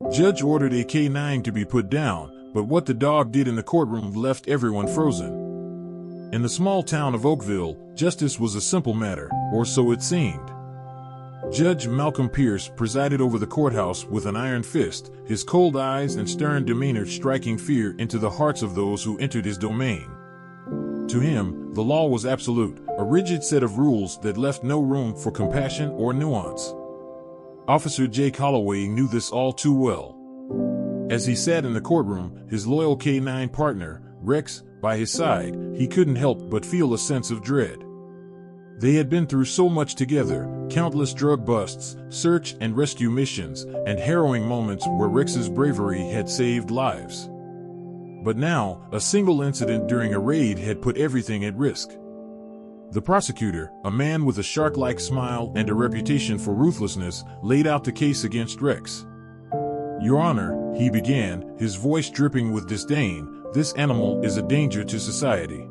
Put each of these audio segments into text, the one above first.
Judge ordered a K9 to be put down, but what the dog did in the courtroom left everyone frozen. In the small town of Oakville, justice was a simple matter, or so it seemed. Judge Malcolm Pierce presided over the courthouse with an iron fist, his cold eyes and stern demeanor striking fear into the hearts of those who entered his domain. To him, the law was absolute, a rigid set of rules that left no room for compassion or nuance. Officer Jake Holloway knew this all too well. As he sat in the courtroom, his loyal K9 partner, Rex, by his side, he couldn't help but feel a sense of dread. They had been through so much together, countless drug busts, search and rescue missions, and harrowing moments where Rex's bravery had saved lives. But now, a single incident during a raid had put everything at risk. The prosecutor, a man with a shark-like smile and a reputation for ruthlessness, laid out the case against Rex. "Your Honor," he began, his voice dripping with disdain, "this animal is a danger to society.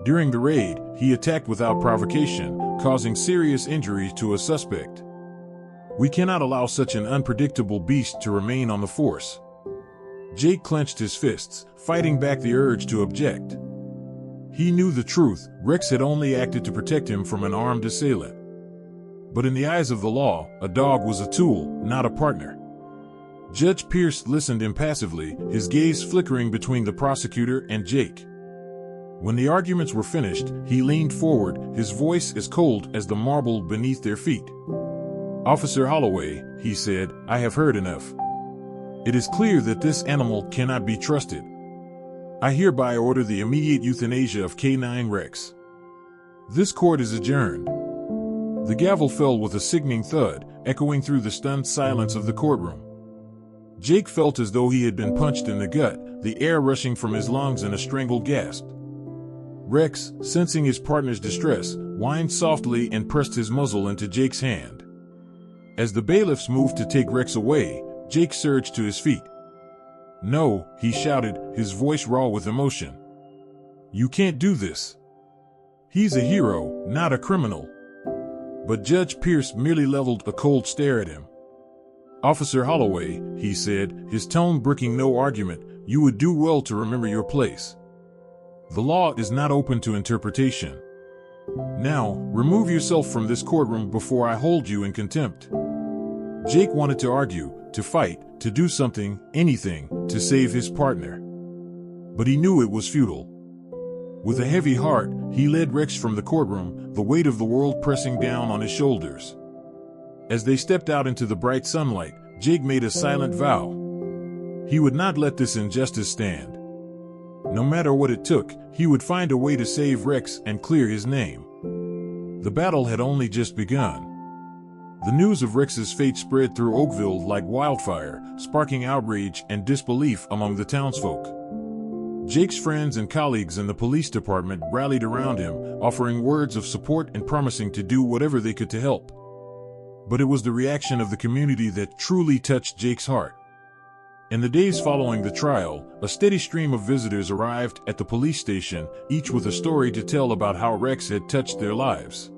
During the raid, he attacked without provocation, causing serious injury to a suspect. We cannot allow such an unpredictable beast to remain on the force." Jake clenched his fists, fighting back the urge to object. He knew the truth, Rex had only acted to protect him from an armed assailant. But in the eyes of the law, a dog was a tool, not a partner. Judge Pierce listened impassively, his gaze flickering between the prosecutor and Jake. When the arguments were finished, he leaned forward, his voice as cold as the marble beneath their feet. "Officer Holloway," he said, "I have heard enough. It is clear that this animal cannot be trusted. I hereby order the immediate euthanasia of K9 Rex. This court is adjourned." The gavel fell with a sickening thud, echoing through the stunned silence of the courtroom. Jake felt as though he had been punched in the gut, the air rushing from his lungs in a strangled gasp. Rex, sensing his partner's distress, whined softly and pressed his muzzle into Jake's hand. As the bailiffs moved to take Rex away, Jake surged to his feet. "No," he shouted, his voice raw with emotion. "You can't do this. He's a hero, not a criminal." But Judge Pierce merely leveled a cold stare at him. "Officer Holloway," he said, his tone brooking no argument, "you would do well to remember your place. The law is not open to interpretation. Now, remove yourself from this courtroom before I hold you in contempt." Jake wanted to argue, to fight, to do something, anything, to save his partner. But he knew it was futile. With a heavy heart, he led Rex from the courtroom, the weight of the world pressing down on his shoulders. As they stepped out into the bright sunlight, Jake made a silent vow. He would not let this injustice stand. No matter what it took, he would find a way to save Rex and clear his name. The battle had only just begun. The news of Rex's fate spread through Oakville like wildfire, sparking outrage and disbelief among the townsfolk. Jake's friends and colleagues in the police department rallied around him, offering words of support and promising to do whatever they could to help. But it was the reaction of the community that truly touched Jake's heart. In the days following the trial, a steady stream of visitors arrived at the police station, each with a story to tell about how Rex had touched their lives.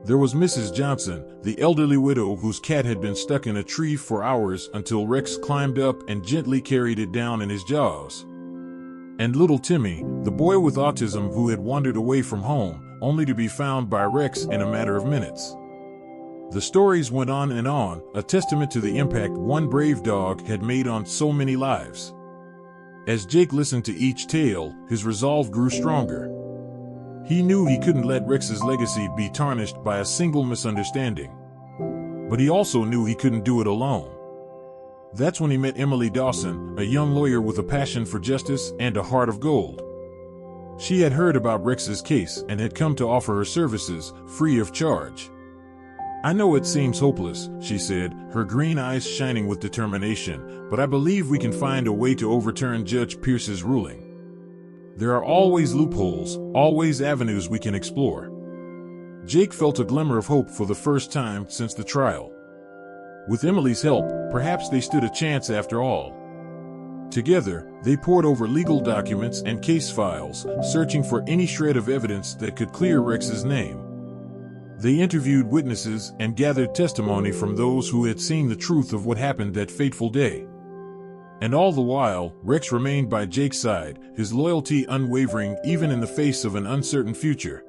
There was Mrs. Johnson, the elderly widow whose cat had been stuck in a tree for hours until Rex climbed up and gently carried it down in his jaws. And little Timmy, the boy with autism who had wandered away from home, only to be found by Rex in a matter of minutes. The stories went on, a testament to the impact one brave dog had made on so many lives. As Jake listened to each tale, his resolve grew stronger. He knew he couldn't let Rex's legacy be tarnished by a single misunderstanding. But he also knew he couldn't do it alone. That's when he met Emily Dawson, a young lawyer with a passion for justice and a heart of gold. She had heard about Rex's case and had come to offer her services, free of charge. "I know it seems hopeless," she said, her green eyes shining with determination, "but I believe we can find a way to overturn Judge Pierce's ruling. There are always loopholes, always avenues we can explore." Jake felt a glimmer of hope for the first time since the trial. With Emily's help, perhaps they stood a chance after all. Together, they pored over legal documents and case files, searching for any shred of evidence that could clear Rex's name. They interviewed witnesses and gathered testimony from those who had seen the truth of what happened that fateful day. And all the while, Rex remained by Jake's side, his loyalty unwavering even in the face of an uncertain future.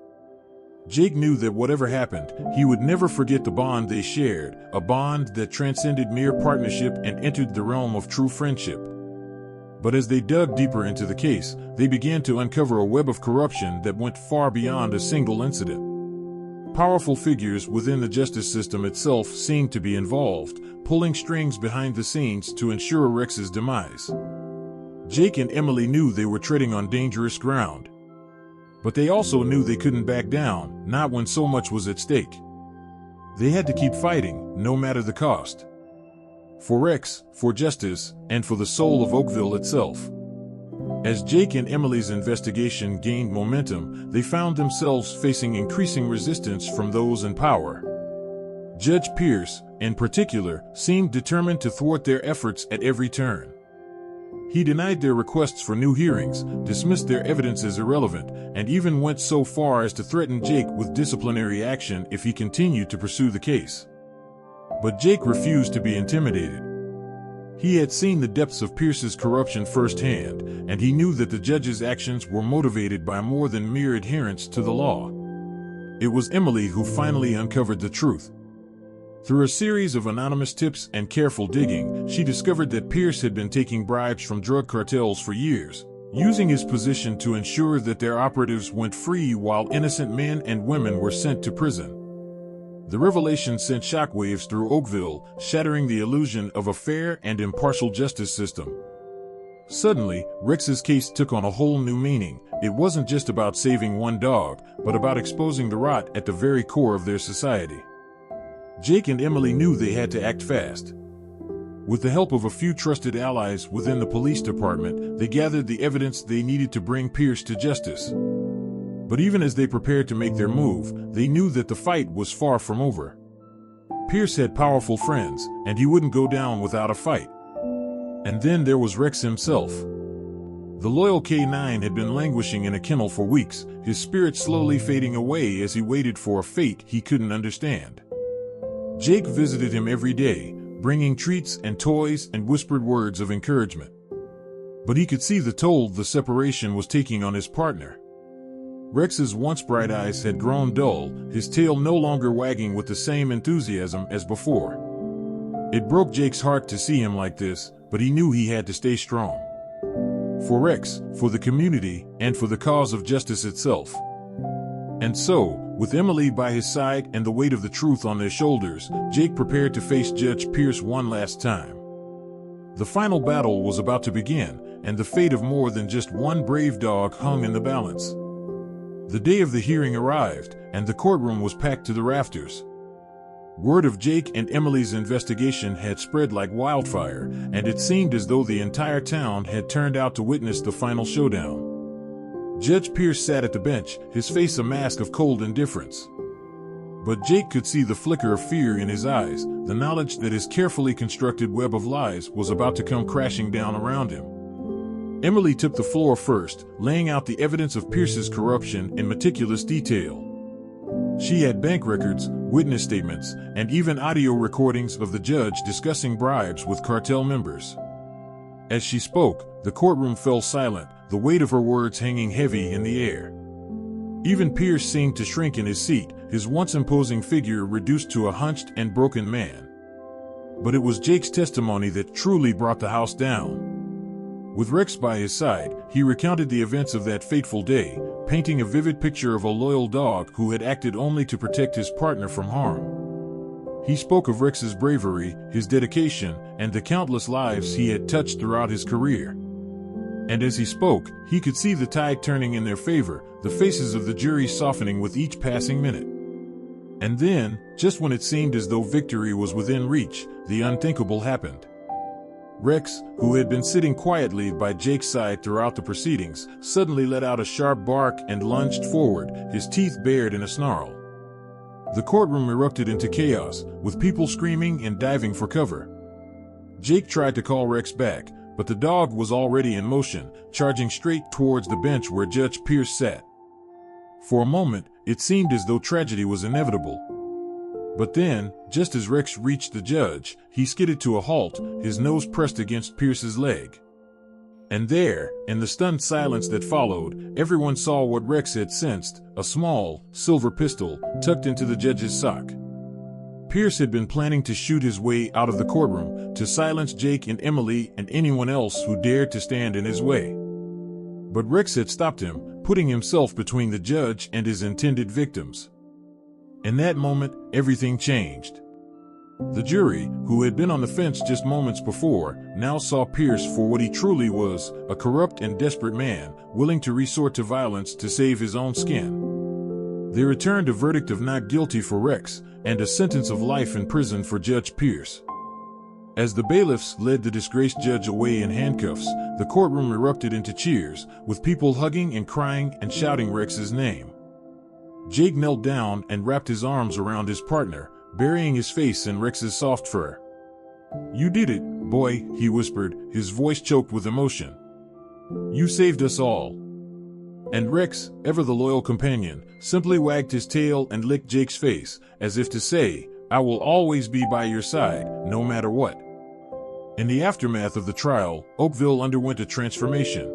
Jake knew that whatever happened, he would never forget the bond they shared, a bond that transcended mere partnership and entered the realm of true friendship. But as they dug deeper into the case, they began to uncover a web of corruption that went far beyond a single incident. Powerful figures within the justice system itself seemed to be involved, pulling strings behind the scenes to ensure Rex's demise. Jake and Emily knew they were treading on dangerous ground. But they also knew they couldn't back down, not when so much was at stake. They had to keep fighting, no matter the cost. For Rex, for justice, and for the soul of Oakville itself. As Jake and Emily's investigation gained momentum, they found themselves facing increasing resistance from those in power. Judge Pierce, in particular, seemed determined to thwart their efforts at every turn. He denied their requests for new hearings, dismissed their evidence as irrelevant, and even went so far as to threaten Jake with disciplinary action if he continued to pursue the case. But Jake refused to be intimidated. He had seen the depths of Pierce's corruption firsthand, and he knew that the judge's actions were motivated by more than mere adherence to the law. It was Emily who finally uncovered the truth. Through a series of anonymous tips and careful digging, she discovered that Pierce had been taking bribes from drug cartels for years, using his position to ensure that their operatives went free while innocent men and women were sent to prison. The revelation sent shockwaves through Oakville, shattering the illusion of a fair and impartial justice system. Suddenly, Rex's case took on a whole new meaning. It wasn't just about saving one dog, but about exposing the rot at the very core of their society. Jake and Emily knew they had to act fast. With the help of a few trusted allies within the police department, they gathered the evidence they needed to bring Pierce to justice. But even as they prepared to make their move, they knew that the fight was far from over. Pierce had powerful friends, and he wouldn't go down without a fight. And then there was Rex himself. The loyal K9 had been languishing in a kennel for weeks, his spirit slowly fading away as he waited for a fate he couldn't understand. Jake visited him every day, bringing treats and toys and whispered words of encouragement. But he could see the toll the separation was taking on his partner. Rex's once bright eyes had grown dull, his tail no longer wagging with the same enthusiasm as before. It broke Jake's heart to see him like this, but he knew he had to stay strong. For Rex, for the community, and for the cause of justice itself. And so, with Emily by his side and the weight of the truth on their shoulders, Jake prepared to face Judge Pierce one last time. The final battle was about to begin, and the fate of more than just one brave dog hung in the balance. The day of the hearing arrived, and the courtroom was packed to the rafters. Word of Jake and Emily's investigation had spread like wildfire, and it seemed as though the entire town had turned out to witness the final showdown. Judge Pierce sat at the bench, his face a mask of cold indifference. But Jake could see the flicker of fear in his eyes, the knowledge that his carefully constructed web of lies was about to come crashing down around him. Emily took the floor first, laying out the evidence of Pierce's corruption in meticulous detail. She had bank records, witness statements, and even audio recordings of the judge discussing bribes with cartel members. As she spoke, the courtroom fell silent, the weight of her words hanging heavy in the air. Even Pierce seemed to shrink in his seat, his once imposing figure reduced to a hunched and broken man. But it was Jake's testimony that truly brought the house down. With Rex by his side, he recounted the events of that fateful day, painting a vivid picture of a loyal dog who had acted only to protect his partner from harm. He spoke of Rex's bravery, his dedication, and the countless lives he had touched throughout his career. And as he spoke, he could see the tide turning in their favor, the faces of the jury softening with each passing minute. And then, just when it seemed as though victory was within reach, the unthinkable happened. Rex, who had been sitting quietly by Jake's side throughout the proceedings, suddenly let out a sharp bark and lunged forward, his teeth bared in a snarl. The courtroom erupted into chaos, with people screaming and diving for cover. Jake tried to call Rex back, but the dog was already in motion, charging straight towards the bench where Judge Pierce sat. For a moment, it seemed as though tragedy was inevitable. But then, just as Rex reached the judge, he skidded to a halt, his nose pressed against Pierce's leg. And there, in the stunned silence that followed, everyone saw what Rex had sensed, a small, silver pistol, tucked into the judge's sock. Pierce had been planning to shoot his way out of the courtroom, to silence Jake and Emily and anyone else who dared to stand in his way. But Rex had stopped him, putting himself between the judge and his intended victims. In that moment, everything changed. The jury, who had been on the fence just moments before, now saw Pierce for what he truly was, a corrupt and desperate man, willing to resort to violence to save his own skin. They returned a verdict of not guilty for Rex, and a sentence of life in prison for Judge Pierce. As the bailiffs led the disgraced judge away in handcuffs, the courtroom erupted into cheers, with people hugging and crying and shouting Rex's name. Jake knelt down and wrapped his arms around his partner, burying his face in Rex's soft fur. "You did it, boy," he whispered, his voice choked with emotion. "You saved us all." And Rex, ever the loyal companion, simply wagged his tail and licked Jake's face, as if to say, "I will always be by your side, no matter what." In the aftermath of the trial, Oakville underwent a transformation.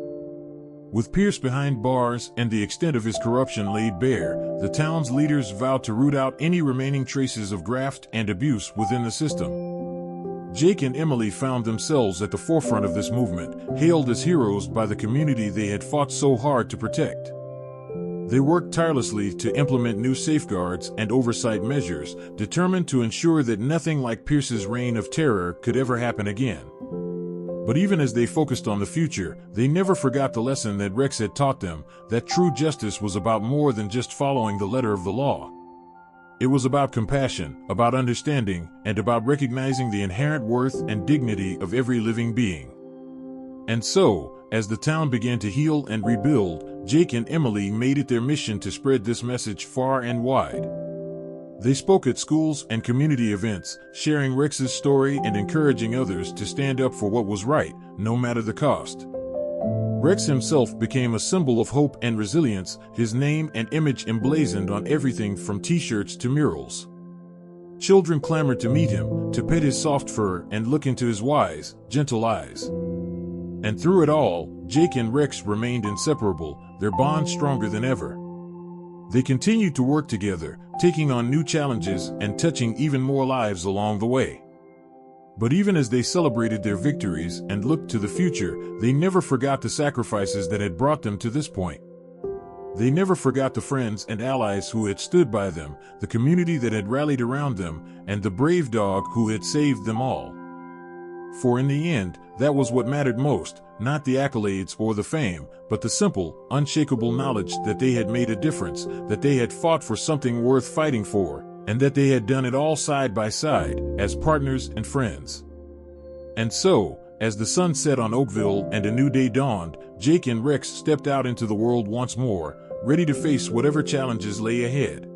With Pierce behind bars and the extent of his corruption laid bare, the town's leaders vowed to root out any remaining traces of graft and abuse within the system. Jake and Emily found themselves at the forefront of this movement, hailed as heroes by the community they had fought so hard to protect. They worked tirelessly to implement new safeguards and oversight measures, determined to ensure that nothing like Pierce's reign of terror could ever happen again. But even as they focused on the future, they never forgot the lesson that Rex had taught them, that true justice was about more than just following the letter of the law. It was about compassion, about understanding, and about recognizing the inherent worth and dignity of every living being. And so, as the town began to heal and rebuild, Jake and Emily made it their mission to spread this message far and wide. They spoke at schools and community events, sharing Rex's story and encouraging others to stand up for what was right, no matter the cost. Rex himself became a symbol of hope and resilience, his name and image emblazoned on everything from t-shirts to murals. Children clamored to meet him, to pet his soft fur and look into his wise, gentle eyes. And through it all, Jake and Rex remained inseparable, their bond stronger than ever. They continued to work together, taking on new challenges and touching even more lives along the way. But even as they celebrated their victories and looked to the future, they never forgot the sacrifices that had brought them to this point. They never forgot the friends and allies who had stood by them, the community that had rallied around them, and the brave dog who had saved them all. For in the end, that was what mattered most, not the accolades or the fame, but the simple, unshakable knowledge that they had made a difference, that they had fought for something worth fighting for, and that they had done it all side by side, as partners and friends. And so, as the sun set on Oakville and a new day dawned, Jake and Rex stepped out into the world once more, ready to face whatever challenges lay ahead.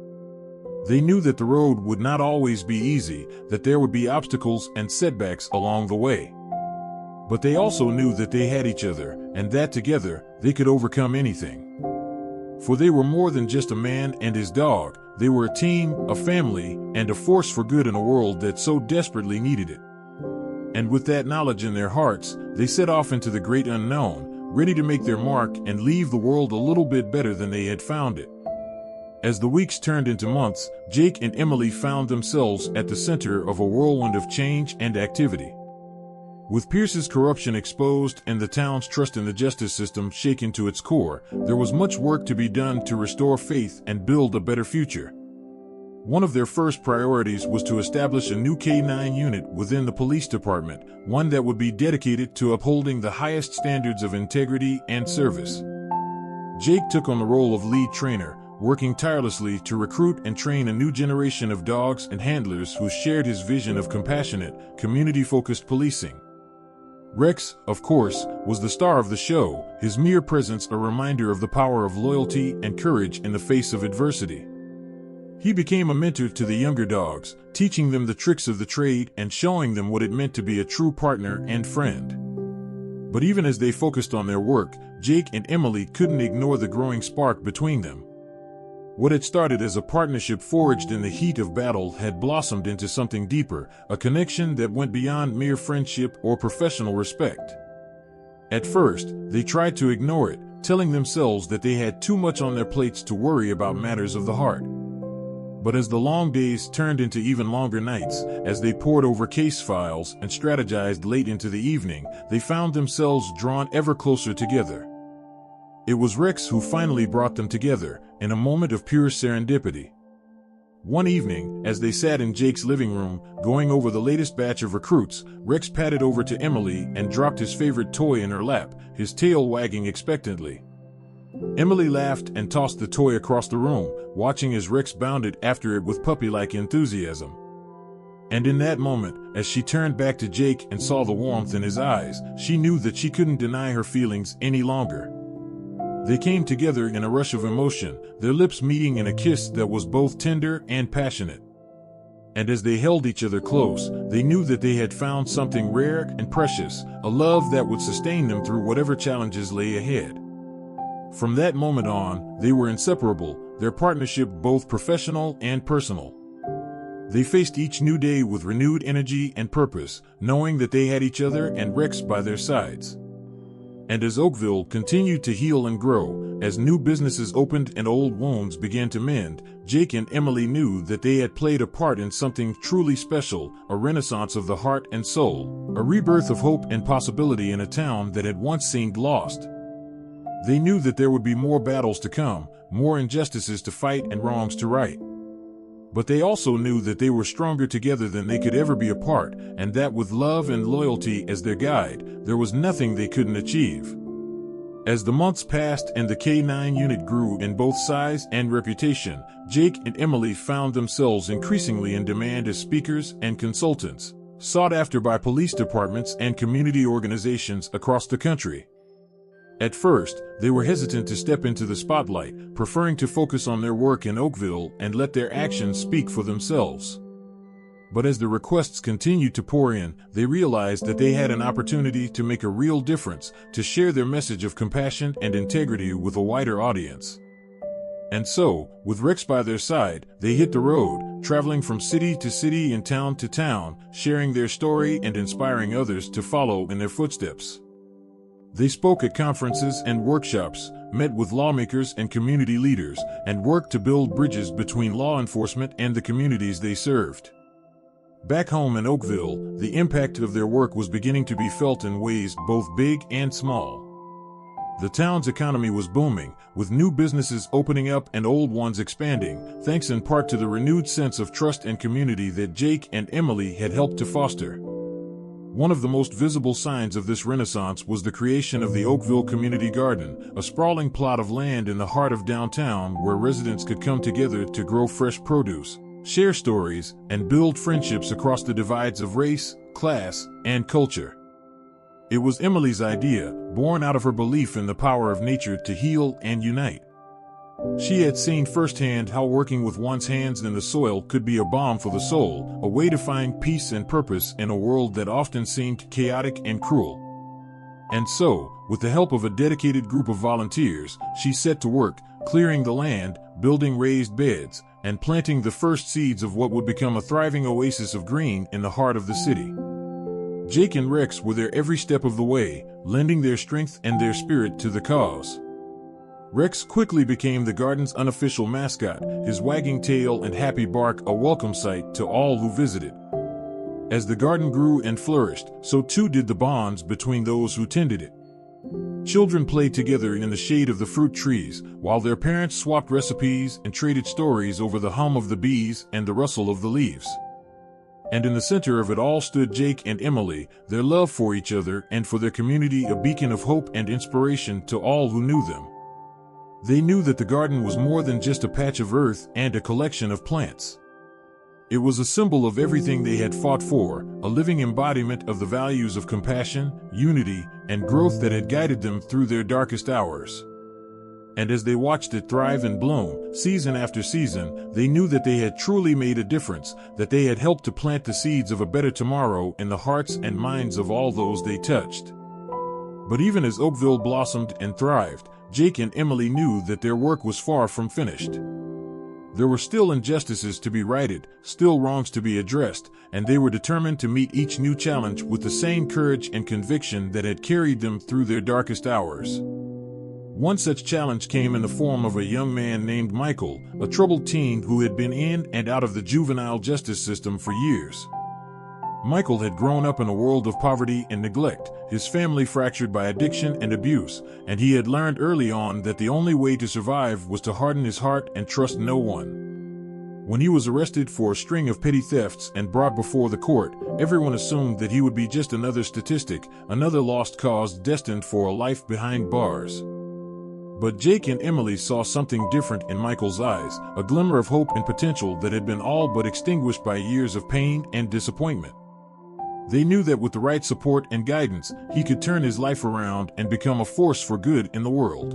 They knew that the road would not always be easy, that there would be obstacles and setbacks along the way. But they also knew that they had each other, and that together, they could overcome anything. For they were more than just a man and his dog, they were a team, a family, and a force for good in a world that so desperately needed it. And with that knowledge in their hearts, they set off into the great unknown, ready to make their mark and leave the world a little bit better than they had found it. As the weeks turned into months, Jake and Emily found themselves at the center of a whirlwind of change and activity. With Pierce's corruption exposed and the town's trust in the justice system shaken to its core, there was much work to be done to restore faith and build a better future. One of their first priorities was to establish a new K-9 unit within the police department, one that would be dedicated to upholding the highest standards of integrity and service. Jake took on the role of lead trainer, working tirelessly to recruit and train a new generation of dogs and handlers who shared his vision of compassionate, community-focused policing. Rex, of course, was the star of the show, his mere presence a reminder of the power of loyalty and courage in the face of adversity. He became a mentor to the younger dogs, teaching them the tricks of the trade and showing them what it meant to be a true partner and friend. But even as they focused on their work, Jake and Emily couldn't ignore the growing spark between them. What had started as a partnership forged in the heat of battle had blossomed into something deeper, a connection that went beyond mere friendship or professional respect. At first, they tried to ignore it, telling themselves that they had too much on their plates to worry about matters of the heart. But as the long days turned into even longer nights, as they pored over case files and strategized late into the evening, they found themselves drawn ever closer together. It was Rex who finally brought them together, in a moment of pure serendipity. One evening, as they sat in Jake's living room, going over the latest batch of recruits, Rex padded over to Emily and dropped his favorite toy in her lap, his tail wagging expectantly. Emily laughed and tossed the toy across the room, watching as Rex bounded after it with puppy-like enthusiasm. And in that moment, as she turned back to Jake and saw the warmth in his eyes, she knew that she couldn't deny her feelings any longer. They came together in a rush of emotion, their lips meeting in a kiss that was both tender and passionate. And as they held each other close, they knew that they had found something rare and precious, a love that would sustain them through whatever challenges lay ahead. From that moment on, they were inseparable, their partnership both professional and personal. They faced each new day with renewed energy and purpose, knowing that they had each other and Rex by their sides. And as Oakville continued to heal and grow, as new businesses opened and old wounds began to mend, Jake and Emily knew that they had played a part in something truly special, a renaissance of the heart and soul, a rebirth of hope and possibility in a town that had once seemed lost. They knew that there would be more battles to come, more injustices to fight and wrongs to right. But they also knew that they were stronger together than they could ever be apart, and that with love and loyalty as their guide, there was nothing they couldn't achieve. As the months passed and the K-9 unit grew in both size and reputation, Jake and Emily found themselves increasingly in demand as speakers and consultants, sought after by police departments and community organizations across the country. At first, they were hesitant to step into the spotlight, preferring to focus on their work in Oakville and let their actions speak for themselves. But as the requests continued to pour in, they realized that they had an opportunity to make a real difference, to share their message of compassion and integrity with a wider audience. And so, with Rex by their side, they hit the road, traveling from city to city and town to town, sharing their story and inspiring others to follow in their footsteps. They spoke at conferences and workshops, met with lawmakers and community leaders, and worked to build bridges between law enforcement and the communities they served. Back home in Oakville, the impact of their work was beginning to be felt in ways both big and small. The town's economy was booming, with new businesses opening up and old ones expanding, thanks in part to the renewed sense of trust and community that Jake and Emily had helped to foster. One of the most visible signs of this renaissance was the creation of the Oakville Community Garden, a sprawling plot of land in the heart of downtown where residents could come together to grow fresh produce, share stories, and build friendships across the divides of race, class, and culture. It was Emily's idea, born out of her belief in the power of nature to heal and unite. She had seen firsthand how working with one's hands in the soil could be a balm for the soul, a way to find peace and purpose in a world that often seemed chaotic and cruel. And so, with the help of a dedicated group of volunteers, she set to work, clearing the land, building raised beds, and planting the first seeds of what would become a thriving oasis of green in the heart of the city. Jake and Rex were there every step of the way, lending their strength and their spirit to the cause. Rex quickly became the garden's unofficial mascot, his wagging tail and happy bark a welcome sight to all who visited. As the garden grew and flourished, so too did the bonds between those who tended it. Children played together in the shade of the fruit trees, while their parents swapped recipes and traded stories over the hum of the bees and the rustle of the leaves. And in the center of it all stood Jake and Emily, their love for each other and for their community a beacon of hope and inspiration to all who knew them. They knew that the garden was more than just a patch of earth and a collection of plants. It was a symbol of everything they had fought for, a living embodiment of the values of compassion, unity, and growth that had guided them through their darkest hours. And as they watched it thrive and bloom, season after season, they knew that they had truly made a difference, that they had helped to plant the seeds of a better tomorrow in the hearts and minds of all those they touched. But even as Oakville blossomed and thrived, Jake and Emily knew that their work was far from finished. There were still injustices to be righted, still wrongs to be addressed, and they were determined to meet each new challenge with the same courage and conviction that had carried them through their darkest hours. One such challenge came in the form of a young man named Michael, a troubled teen who had been in and out of the juvenile justice system for years. Michael had grown up in a world of poverty and neglect, his family fractured by addiction and abuse, and he had learned early on that the only way to survive was to harden his heart and trust no one. When he was arrested for a string of petty thefts and brought before the court, everyone assumed that he would be just another statistic, another lost cause destined for a life behind bars. But Jake and Emily saw something different in Michael's eyes, a glimmer of hope and potential that had been all but extinguished by years of pain and disappointment. They knew that with the right support and guidance, he could turn his life around and become a force for good in the world.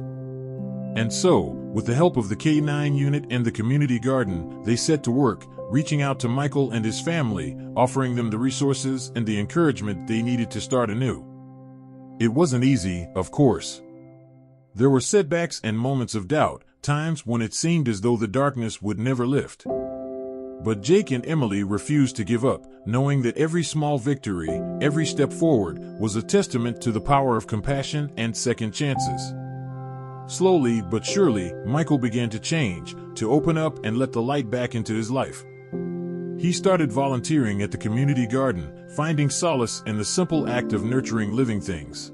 And so, with the help of the K-9 unit and the community garden, they set to work, reaching out to Michael and his family, offering them the resources and the encouragement they needed to start anew. It wasn't easy, of course. There were setbacks and moments of doubt, times when it seemed as though the darkness would never lift. But Jake and Emily refused to give up, knowing that every small victory, every step forward, was a testament to the power of compassion and second chances. Slowly but surely, Michael began to change, to open up and let the light back into his life. He started volunteering at the community garden, finding solace in the simple act of nurturing living things.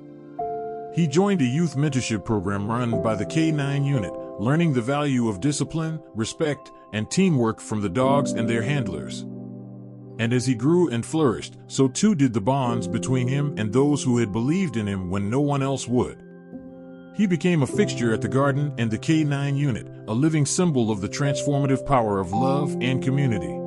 He joined a youth mentorship program run by the K-9 unit, learning the value of discipline, respect, and teamwork from the dogs and their handlers. And as he grew and flourished, so too did the bonds between him and those who had believed in him when no one else would. He became a fixture at the garden and the K-9 unit, a living symbol of the transformative power of love and community.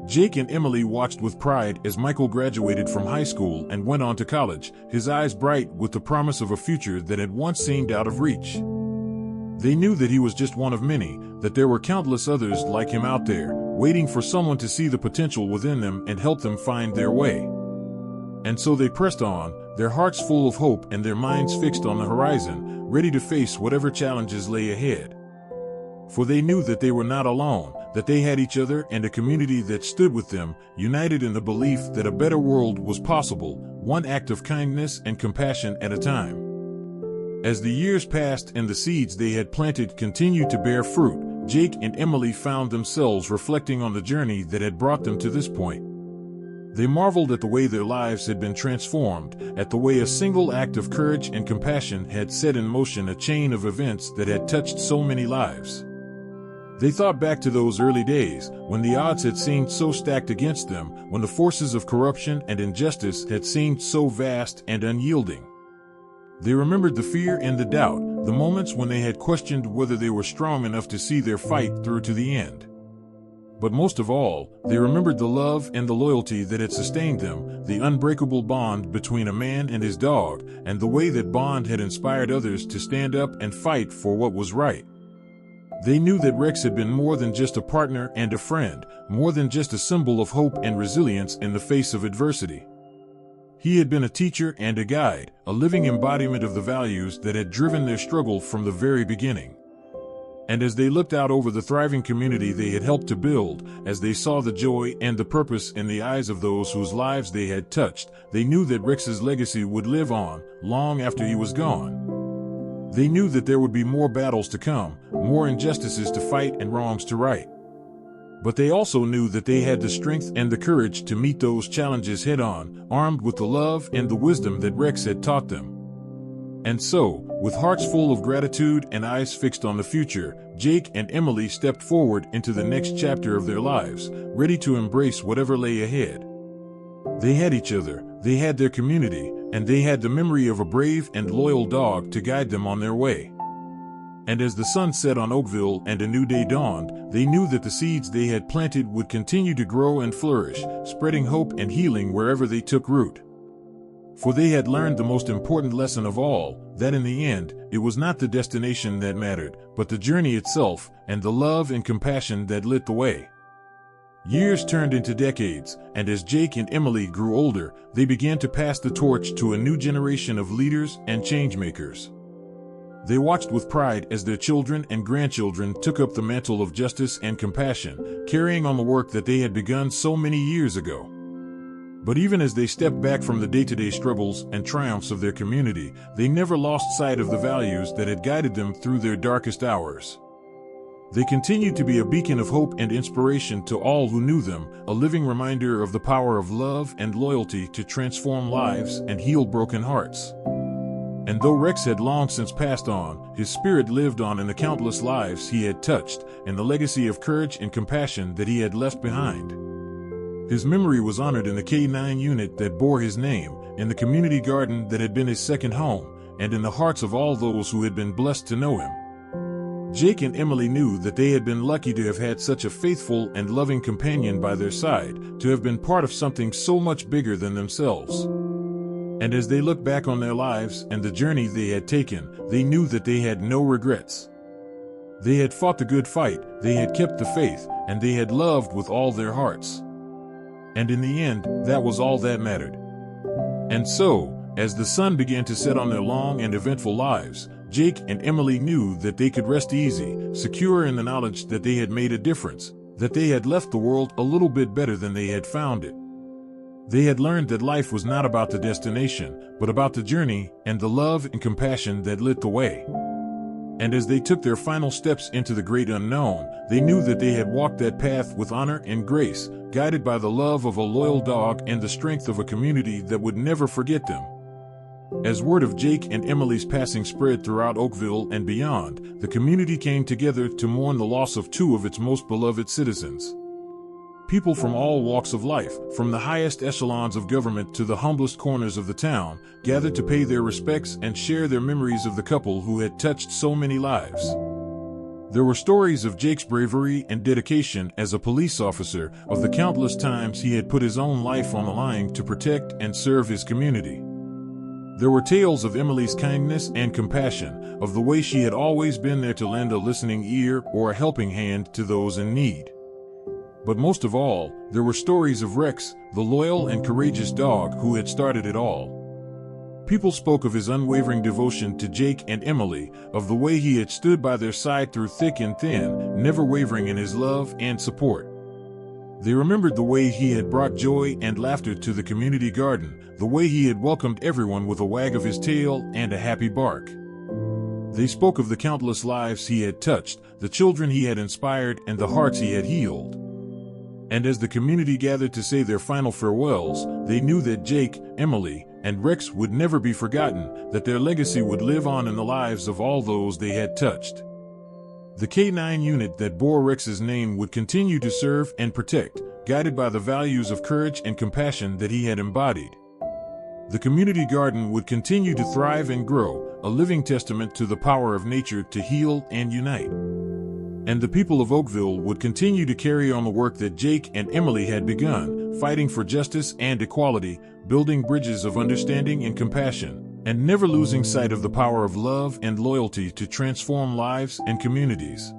Jake and Emily watched with pride as Michael graduated from high school and went on to college, his eyes bright with the promise of a future that had once seemed out of reach. They knew that he was just one of many, that there were countless others like him out there, waiting for someone to see the potential within them and help them find their way. And so they pressed on, their hearts full of hope and their minds fixed on the horizon, ready to face whatever challenges lay ahead. For they knew that they were not alone, that they had each other and a community that stood with them, united in the belief that a better world was possible, one act of kindness and compassion at a time. As the years passed and the seeds they had planted continued to bear fruit, Jake and Emily found themselves reflecting on the journey that had brought them to this point. They marveled at the way their lives had been transformed, at the way a single act of courage and compassion had set in motion a chain of events that had touched so many lives. They thought back to those early days, when the odds had seemed so stacked against them, when the forces of corruption and injustice had seemed so vast and unyielding. They remembered the fear and the doubt, the moments when they had questioned whether they were strong enough to see their fight through to the end. But most of all, they remembered the love and the loyalty that had sustained them, the unbreakable bond between a man and his dog, and the way that bond had inspired others to stand up and fight for what was right. They knew that Rex had been more than just a partner and a friend, more than just a symbol of hope and resilience in the face of adversity. He had been a teacher and a guide, a living embodiment of the values that had driven their struggle from the very beginning. And as they looked out over the thriving community they had helped to build, as they saw the joy and the purpose in the eyes of those whose lives they had touched, they knew that Rex's legacy would live on, long after he was gone. They knew that there would be more battles to come, more injustices to fight and wrongs to right. But they also knew that they had the strength and the courage to meet those challenges head-on, armed with the love and the wisdom that Rex had taught them. And so, with hearts full of gratitude and eyes fixed on the future, Jake and Emily stepped forward into the next chapter of their lives, ready to embrace whatever lay ahead. They had each other, they had their community, and they had the memory of a brave and loyal dog to guide them on their way. And as the sun set on Oakville and a new day dawned, they knew that the seeds they had planted would continue to grow and flourish, spreading hope and healing wherever they took root. For they had learned the most important lesson of all, that in the end, it was not the destination that mattered, but the journey itself, and the love and compassion that lit the way. Years turned into decades, and as Jake and Emily grew older, they began to pass the torch to a new generation of leaders and changemakers. They watched with pride as their children and grandchildren took up the mantle of justice and compassion, carrying on the work that they had begun so many years ago. But even as they stepped back from the day-to-day struggles and triumphs of their community, they never lost sight of the values that had guided them through their darkest hours. They continued to be a beacon of hope and inspiration to all who knew them, a living reminder of the power of love and loyalty to transform lives and heal broken hearts. And though Rex had long since passed on, his spirit lived on in the countless lives he had touched and the legacy of courage and compassion that he had left behind. His memory was honored in the K-9 unit that bore his name, in the community garden that had been his second home, and in the hearts of all those who had been blessed to know him. Jake and Emily knew that they had been lucky to have had such a faithful and loving companion by their side, to have been part of something so much bigger than themselves. And as they looked back on their lives and the journey they had taken, they knew that they had no regrets. They had fought the good fight, they had kept the faith, and they had loved with all their hearts. And in the end, that was all that mattered. And so, as the sun began to set on their long and eventful lives, Jake and Emily knew that they could rest easy, secure in the knowledge that they had made a difference, that they had left the world a little bit better than they had found it. They had learned that life was not about the destination, but about the journey and the love and compassion that lit the way. And as they took their final steps into the great unknown, they knew that they had walked that path with honor and grace, guided by the love of a loyal dog and the strength of a community that would never forget them. As word of Jake and Emily's passing spread throughout Oakville and beyond, the community came together to mourn the loss of two of its most beloved citizens. People from all walks of life, from the highest echelons of government to the humblest corners of the town, gathered to pay their respects and share their memories of the couple who had touched so many lives. There were stories of Jake's bravery and dedication as a police officer, of the countless times he had put his own life on the line to protect and serve his community. There were tales of Emily's kindness and compassion, of the way she had always been there to lend a listening ear or a helping hand to those in need. But most of all, there were stories of Rex, the loyal and courageous dog who had started it all. People spoke of his unwavering devotion to Jake and Emily, of the way he had stood by their side through thick and thin, never wavering in his love and support. They remembered the way he had brought joy and laughter to the community garden, the way he had welcomed everyone with a wag of his tail and a happy bark. They spoke of the countless lives he had touched, the children he had inspired, and the hearts he had healed. And as the community gathered to say their final farewells, they knew that Jake, Emily, and Rex would never be forgotten, that their legacy would live on in the lives of all those they had touched. The K-9 unit that bore Rex's name would continue to serve and protect, guided by the values of courage and compassion that he had embodied. The community garden would continue to thrive and grow, a living testament to the power of nature to heal and unite. And the people of Oakville would continue to carry on the work that Jake and Emily had begun, fighting for justice and equality, building bridges of understanding and compassion, and never losing sight of the power of love and loyalty to transform lives and communities.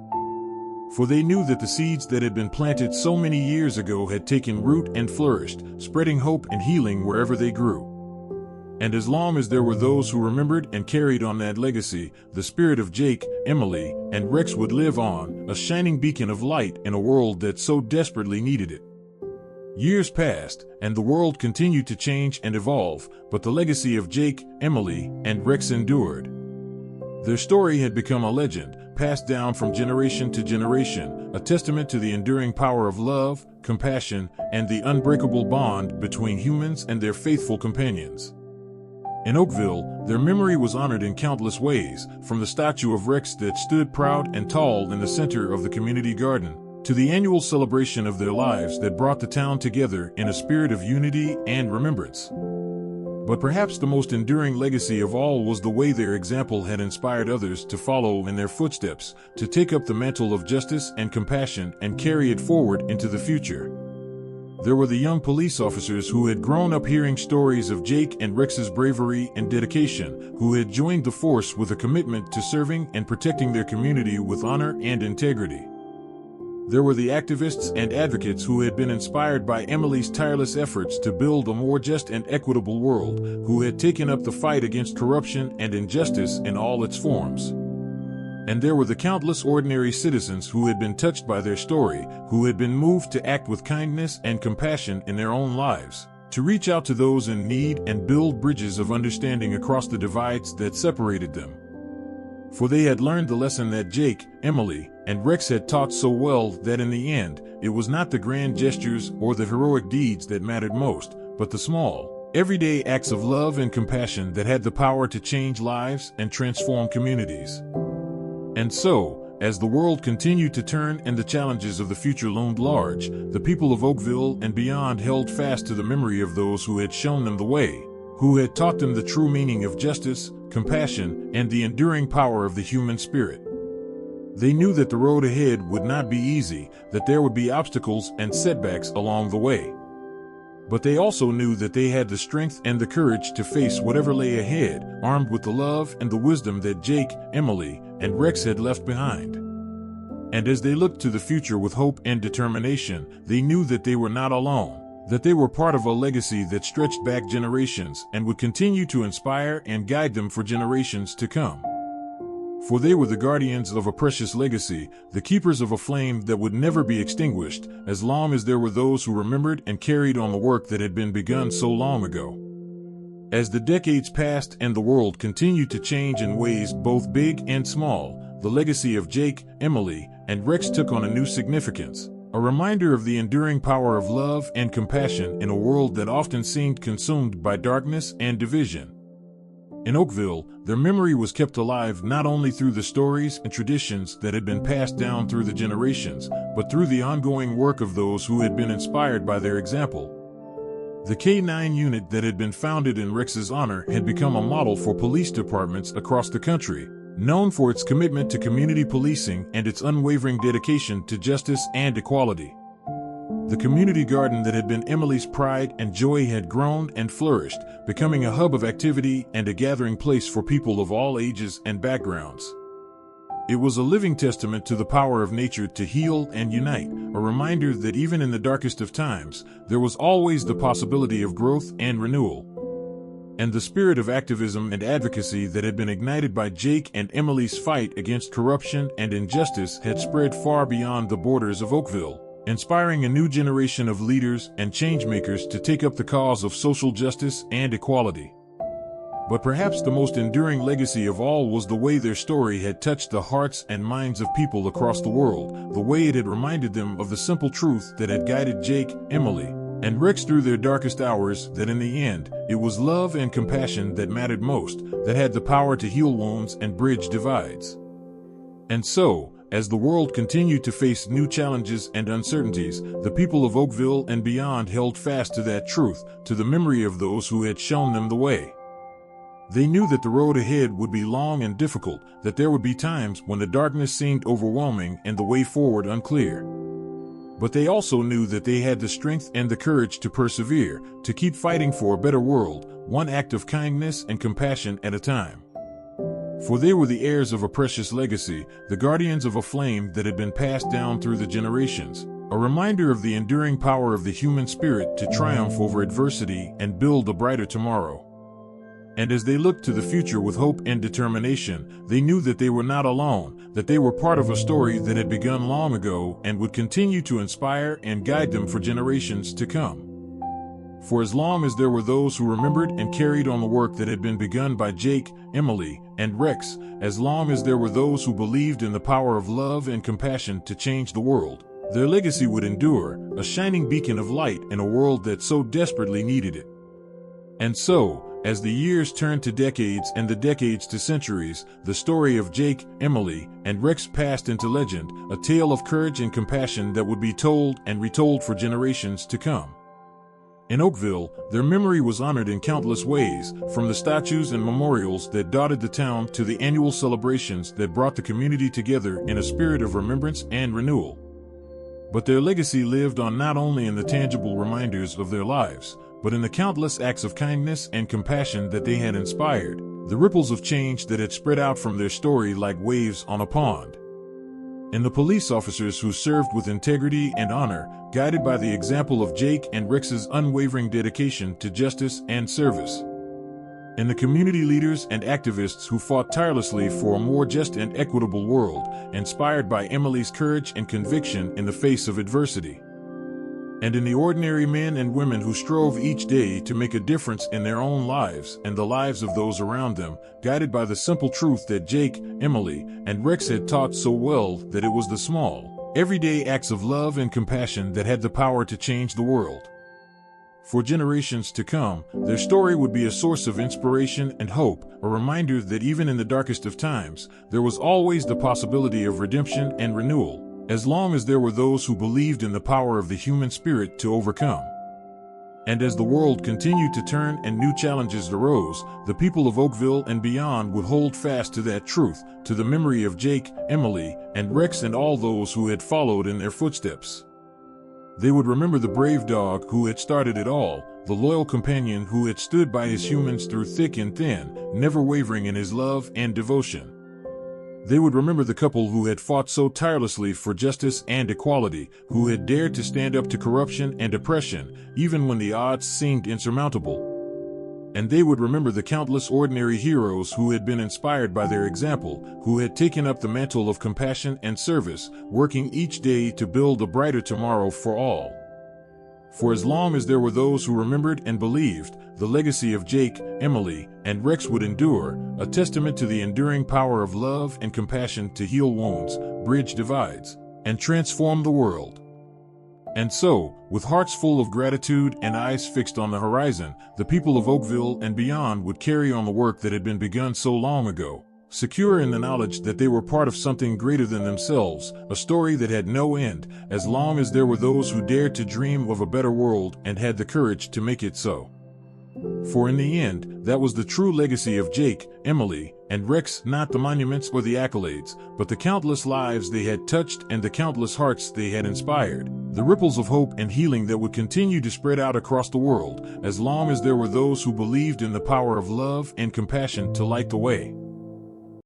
For they knew that the seeds that had been planted so many years ago had taken root and flourished, spreading hope and healing wherever they grew. And as long as there were those who remembered and carried on that legacy, the spirit of Jake, Emily, and Rex would live on, a shining beacon of light in a world that so desperately needed it. Years passed, and the world continued to change and evolve, but the legacy of Jake, Emily, and Rex endured. Their story had become a legend, passed down from generation to generation, a testament to the enduring power of love, compassion, and the unbreakable bond between humans and their faithful companions. In Oakville, their memory was honored in countless ways, from the statue of Rex that stood proud and tall in the center of the community garden, to the annual celebration of their lives that brought the town together in a spirit of unity and remembrance. But perhaps the most enduring legacy of all was the way their example had inspired others to follow in their footsteps, to take up the mantle of justice and compassion and carry it forward into the future. There were the young police officers who had grown up hearing stories of Jake and Rex's bravery and dedication, who had joined the force with a commitment to serving and protecting their community with honor and integrity. There were the activists and advocates who had been inspired by Emily's tireless efforts to build a more just and equitable world, who had taken up the fight against corruption and injustice in all its forms. And there were the countless ordinary citizens who had been touched by their story, who had been moved to act with kindness and compassion in their own lives, to reach out to those in need and build bridges of understanding across the divides that separated them. For they had learned the lesson that Jake, Emily, and Rex had taught so well, that in the end, it was not the grand gestures or the heroic deeds that mattered most, but the small, everyday acts of love and compassion that had the power to change lives and transform communities. And so, as the world continued to turn and the challenges of the future loomed large, the people of Oakville and beyond held fast to the memory of those who had shown them the way, who had taught them the true meaning of justice, compassion, and the enduring power of the human spirit. They knew that the road ahead would not be easy, that there would be obstacles and setbacks along the way. But they also knew that they had the strength and the courage to face whatever lay ahead, armed with the love and the wisdom that Jake, Emily, and Rex had left behind. And as they looked to the future with hope and determination, they knew that they were not alone, that they were part of a legacy that stretched back generations and would continue to inspire and guide them for generations to come. For they were the guardians of a precious legacy, the keepers of a flame that would never be extinguished, as long as there were those who remembered and carried on the work that had been begun so long ago. As the decades passed and the world continued to change in ways both big and small, the legacy of Jake, Emily, and Rex took on a new significance, a reminder of the enduring power of love and compassion in a world that often seemed consumed by darkness and division. In Oakville, their memory was kept alive not only through the stories and traditions that had been passed down through the generations, but through the ongoing work of those who had been inspired by their example. The K-9 unit that had been founded in Rex's honor had become a model for police departments across the country, known for its commitment to community policing and its unwavering dedication to justice and equality. The community garden that had been Emily's pride and joy had grown and flourished, becoming a hub of activity and a gathering place for people of all ages and backgrounds. It was a living testament to the power of nature to heal and unite, a reminder that even in the darkest of times, there was always the possibility of growth and renewal. And the spirit of activism and advocacy that had been ignited by Jake and Emily's fight against corruption and injustice had spread far beyond the borders of Oakville, inspiring a new generation of leaders and changemakers to take up the cause of social justice and equality. But perhaps the most enduring legacy of all was the way their story had touched the hearts and minds of people across the world, the way it had reminded them of the simple truth that had guided Jake, Emily, and Rex through their darkest hours, that in the end, it was love and compassion that mattered most, that had the power to heal wounds and bridge divides. And so, as the world continued to face new challenges and uncertainties, the people of Oakville and beyond held fast to that truth, to the memory of those who had shown them the way. They knew that the road ahead would be long and difficult, that there would be times when the darkness seemed overwhelming and the way forward unclear. But they also knew that they had the strength and the courage to persevere, to keep fighting for a better world, one act of kindness and compassion at a time. For they were the heirs of a precious legacy, the guardians of a flame that had been passed down through the generations, a reminder of the enduring power of the human spirit to triumph over adversity and build a brighter tomorrow. And as they looked to the future with hope and determination, they knew that they were not alone, that they were part of a story that had begun long ago and would continue to inspire and guide them for generations to come. For as long as there were those who remembered and carried on the work that had been begun by Jake, Emily, and Rex, as long as there were those who believed in the power of love and compassion to change the world, their legacy would endure, a shining beacon of light in a world that so desperately needed it. And so, as the years turned to decades and the decades to centuries, the story of Jake, Emily, and Rex passed into legend, a tale of courage and compassion that would be told and retold for generations to come. In Oakville, their memory was honored in countless ways, from the statues and memorials that dotted the town to the annual celebrations that brought the community together in a spirit of remembrance and renewal. But their legacy lived on not only in the tangible reminders of their lives, but in the countless acts of kindness and compassion that they had inspired, the ripples of change that had spread out from their story like waves on a pond. and the police officers who served with integrity and honor, guided by the example of Jake and Rex's unwavering dedication to justice and service. And the community leaders and activists who fought tirelessly for a more just and equitable world, inspired by Emily's courage and conviction in the face of adversity. And in the ordinary men and women who strove each day to make a difference in their own lives and the lives of those around them, guided by the simple truth that Jake, Emily, and Rex had taught so well, that it was the small, everyday acts of love and compassion that had the power to change the world. For generations to come, their story would be a source of inspiration and hope, a reminder that even in the darkest of times, there was always the possibility of redemption and renewal, as long as there were those who believed in the power of the human spirit to overcome. And as the world continued to turn and new challenges arose, the people of Oakville and beyond would hold fast to that truth, to the memory of Jake, Emily, and Rex and all those who had followed in their footsteps. They would remember the brave dog who had started it all, the loyal companion who had stood by his humans through thick and thin, never wavering in his love and devotion. They would remember the couple who had fought so tirelessly for justice and equality, who had dared to stand up to corruption and oppression, even when the odds seemed insurmountable. And they would remember the countless ordinary heroes who had been inspired by their example, who had taken up the mantle of compassion and service, working each day to build a brighter tomorrow for all. For as long as there were those who remembered and believed, the legacy of Jake, Emily, and Rex would endure, a testament to the enduring power of love and compassion to heal wounds, bridge divides, and transform the world. And so, with hearts full of gratitude and eyes fixed on the horizon, the people of Oakville and beyond would carry on the work that had been begun so long ago, secure in the knowledge that they were part of something greater than themselves, a story that had no end, as long as there were those who dared to dream of a better world and had the courage to make it so. For in the end, that was the true legacy of Jake, Emily, and Rex, not the monuments or the accolades, but the countless lives they had touched and the countless hearts they had inspired, the ripples of hope and healing that would continue to spread out across the world, as long as there were those who believed in the power of love and compassion to light the way.